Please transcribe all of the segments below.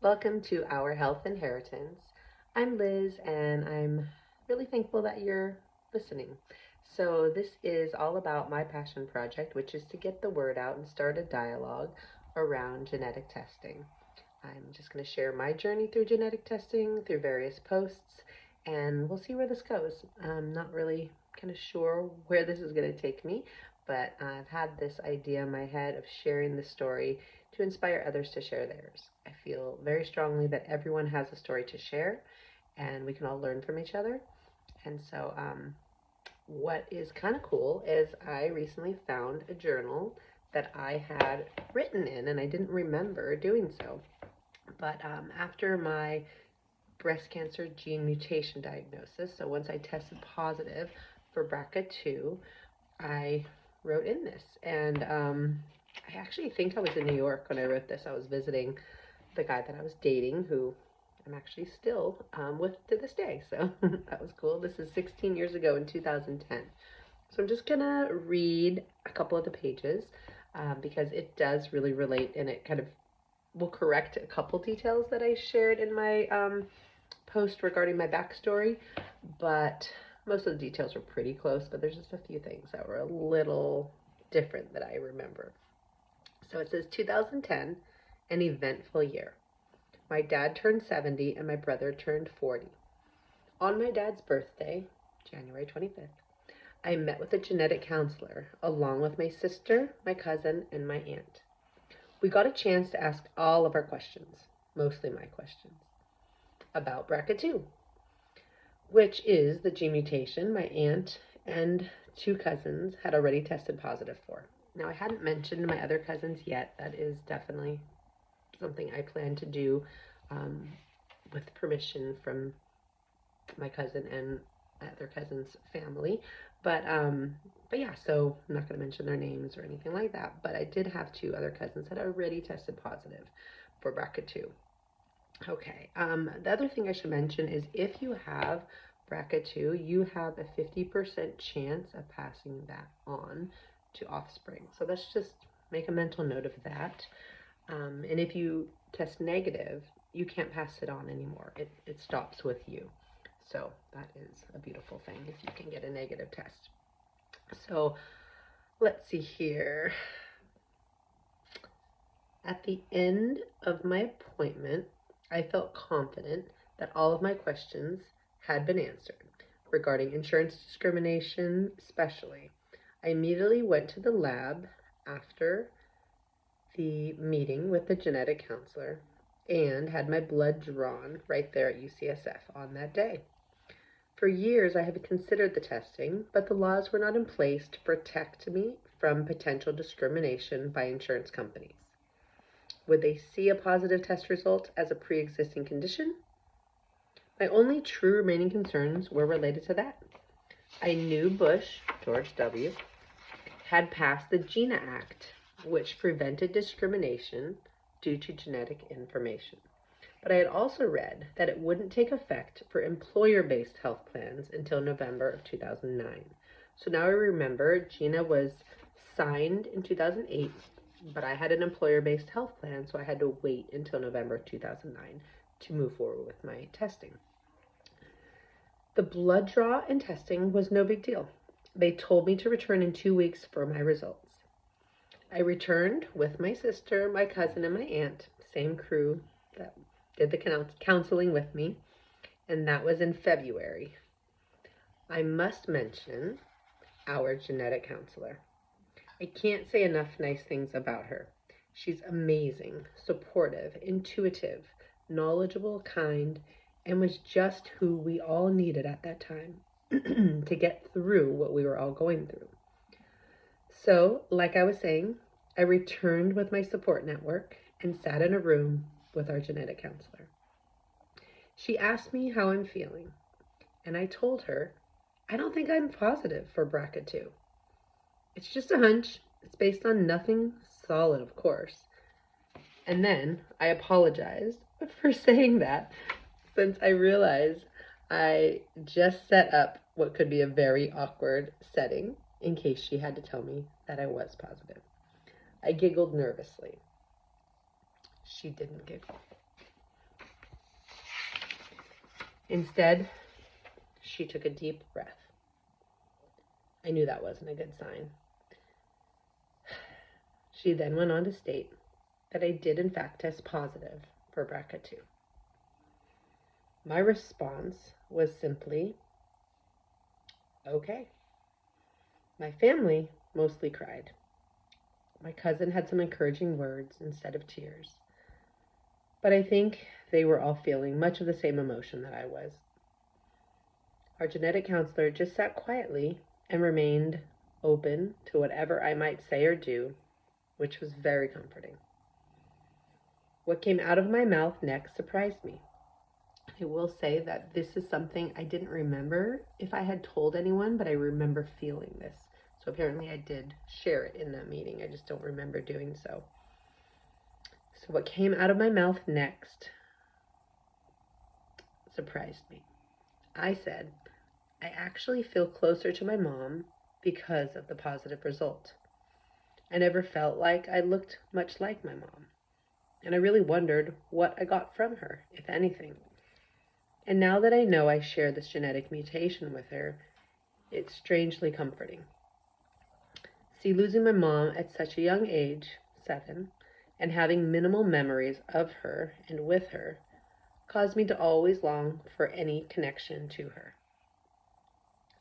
Welcome to Our Health Inheritance. I'm Liz, and I'm really thankful that you're listening. So, this is all about my passion project, which is to get the word out and start a dialogue around genetic testing. I'm just going to share my journey through genetic testing through various posts, and we'll see where this goes. I'm not really kind of sure where this is going to take me, but I've had this idea in my head of sharing the story to inspire others to share theirs. I feel very strongly that everyone has a story to share, and we can all learn from each other. And so, what is kind of cool is I recently found a journal that I had written in, and I didn't remember doing so. But after my breast cancer gene mutation diagnosis, so once I tested positive for BRCA2, I wrote in this. And I actually think I was in New York when I wrote this. I was visiting the guy that I was dating, who I'm actually still with to this day. So that was cool. This is 16 years ago in 2010. So I'm just gonna read a couple of the pages because it does really relate, and it kind of will correct a couple details that I shared in my post regarding my backstory, but most of the details were pretty close, but there's just a few things that were a little different that I remember. So it says 2010, an eventful year. My dad turned 70 and my brother turned 40. On my dad's birthday, January 25th, I met with a genetic counselor along with my sister, my cousin, and my aunt. We got a chance to ask all of our questions, mostly my questions, about BRCA2, which is the gene mutation my aunt and two cousins had already tested positive for. Now, I hadn't mentioned my other cousins yet. That is definitely something I plan to do um, with permission from my cousin and other cousin's family. But yeah, so I'm not going to mention their names or anything like that. But I did have two other cousins that already tested positive for BRCA2. Okay. The other thing I should mention is if you have BRCA2, you have a 50% chance of passing that on to offspring. So let's just make a mental note of that. And if you test negative, you can't pass it on anymore. It stops with you. So that is a beautiful thing if you can get a negative test. So let's see here. At the end of my appointment, I felt confident that all of my questions had been answered regarding insurance discrimination, especially. I immediately went to the lab after the meeting with the genetic counselor and had my blood drawn right there at UCSF on that day. For years, I have considered the testing, but the laws were not in place to protect me from potential discrimination by insurance companies. Would they see a positive test result as a pre-existing condition? My only true remaining concerns were related to that. I knew Bush, George W., had passed the GINA Act, which prevented discrimination due to genetic information. But I had also read that it wouldn't take effect for employer-based health plans until November of 2009. So now I remember GINA was signed in 2008, but I had an employer-based health plan, so I had to wait until November of 2009 to move forward with my testing. The blood draw and testing was no big deal. They told me to return in 2 weeks for my results. I returned with my sister, my cousin, and my aunt, same crew that did the counseling with me, and that was in February. I must mention our genetic counselor. I can't say enough nice things about her. She's amazing, supportive, intuitive, knowledgeable, kind, and was just who we all needed at that time to get through what we were all going through. So, like I was saying, I returned with my support network and sat in a room with our genetic counselor. She asked me how I'm feeling, and I told her I don't think I'm positive for BRCA2. It's just a hunch. It's based on nothing solid, of course. And then I apologized for saying that since I realized I just set up what could be a very awkward setting in case she had to tell me that I was positive. I giggled nervously. She didn't giggle. Instead, she took a deep breath. I knew that wasn't a good sign. She then went on to state that I did in fact test positive for BRCA2. My response was simply, okay. My family mostly cried. My cousin had some encouraging words instead of tears. But I think they were all feeling much of the same emotion that I was. Our genetic counselor just sat quietly and remained open to whatever I might say or do, which was very comforting. What came out of my mouth next surprised me. I will say that this is something I didn't remember if I had told anyone, but I remember feeling this. So apparently I did share it in that meeting. I just don't remember doing so. So what came out of my mouth next surprised me. I said, I actually feel closer to my mom because of the positive result. I never felt like I looked much like my mom. And I really wondered what I got from her, if anything. And now that I know I share this genetic mutation with her, it's strangely comforting. See, losing my mom at such a young age, 7, and having minimal memories of her and with her, caused me to always long for any connection to her.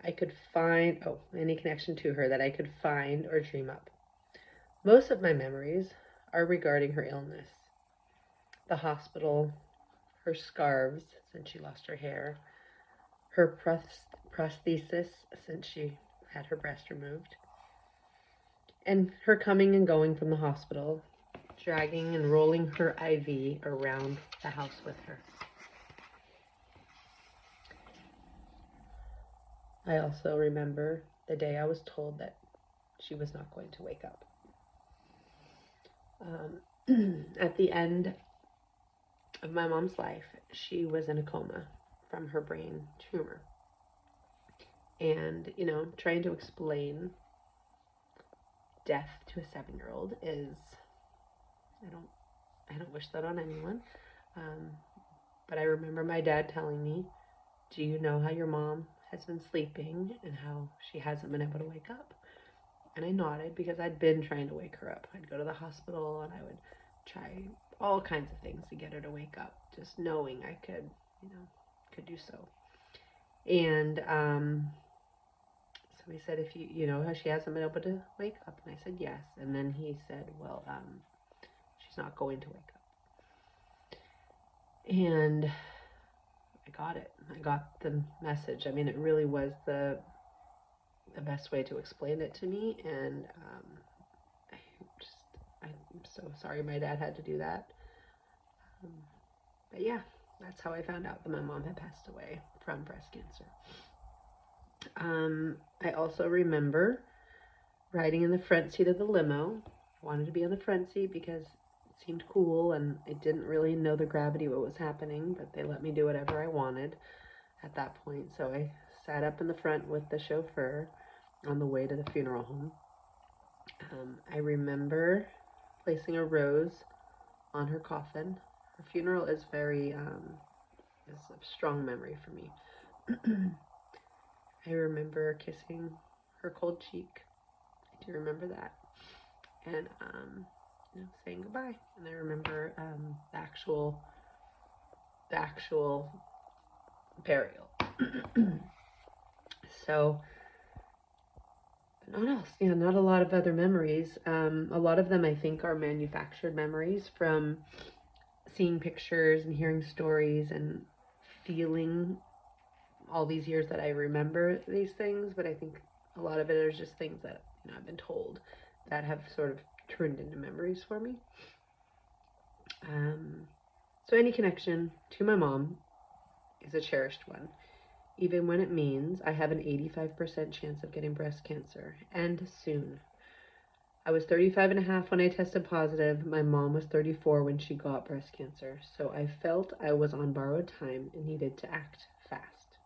Any connection to her that I could find or dream up. Most of my memories are regarding her illness. The hospital, her scarves since she lost her hair, her prosthesis since she had her breast removed, and her coming and going from the hospital, dragging and rolling her IV around the house with her. I also remember the day I was told that she was not going to wake up. At the end of my mom's life, she was in a coma from her brain tumor. And, trying to explain death to a 7-year-old is, I don't wish that on anyone. But I remember my dad telling me, do you know how your mom has been sleeping and how she hasn't been able to wake up? And I nodded because I'd been trying to wake her up. I'd go to the hospital and I would try all kinds of things to get her to wake up, just knowing I could do so. And so he said, if you know how she hasn't been able to wake up? And I said, yes. And then he said, well, she's not going to wake up. And I got it. I got the message. I mean, it really was the best way to explain it to me. And I'm so sorry my dad had to do that. But yeah, that's how I found out that my mom had passed away from breast cancer. I also remember riding in the front seat of the limo. I wanted to be on the front seat because it seemed cool and I didn't really know the gravity of what was happening, but they let me do whatever I wanted at that point. So I sat up in the front with the chauffeur on the way to the funeral home. I remember placing a rose on her coffin. Her funeral is is a strong memory for me. I remember kissing her cold cheek. I do remember that. And, saying goodbye. And I remember the actual burial. So, not a lot of other memories. A lot of them I think are manufactured memories from seeing pictures and hearing stories and feeling all these years that I remember these things, but I think a lot of it is just things that I've been told that have sort of turned into memories for me. So any connection to my mom is a cherished one, even when it means I have an 85% chance of getting breast cancer, and soon. I was 35 and a half when I tested positive. My mom was 34 when she got breast cancer, so I felt I was on borrowed time and needed to act fast.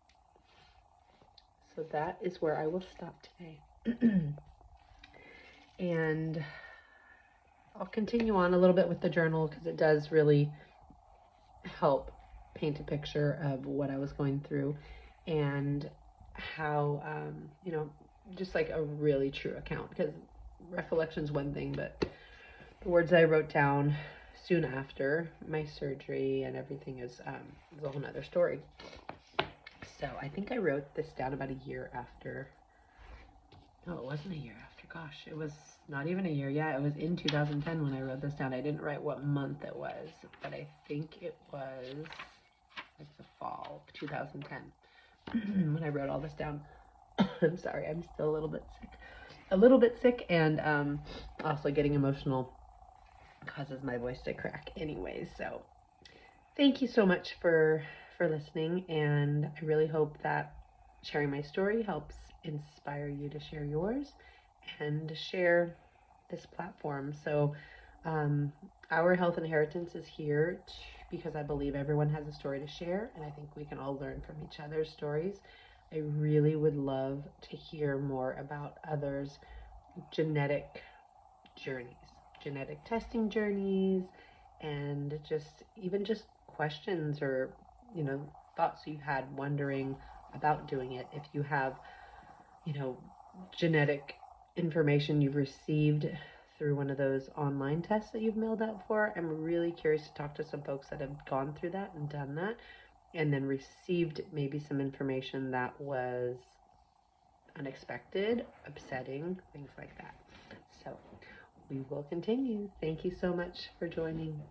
So that is where I will stop today. And I'll continue on a little bit with the journal because it does really help paint a picture of what I was going through and how, just like a really true account, because recollection's one thing, but the words I wrote down soon after my surgery and everything is a whole nother story. So I think I wrote this down about a year after. No, it wasn't a year after. Gosh, it was not even a year. Yeah, it was in 2010 when I wrote this down. I didn't write what month it was, but I think it was like the fall of 2010 when I wrote all this down. I'm sorry, I'm still a little bit sick, and also getting emotional causes my voice to crack anyways. So thank you so much for listening, and I really hope that sharing my story helps inspire you to share yours and to share this platform. So our Health Inheritance is here because I believe everyone has a story to share, and I think we can all learn from each other's stories. I really would love to hear more about others' genetic journeys, genetic testing journeys, and just questions or, thoughts you had wondering about doing it. If you have, you know, genetic information you've received through one of those online tests that you've mailed out for, I'm really curious to talk to some folks that have gone through that and done that, and then received maybe some information that was unexpected, upsetting, things like that. So we will continue. Thank you so much for joining.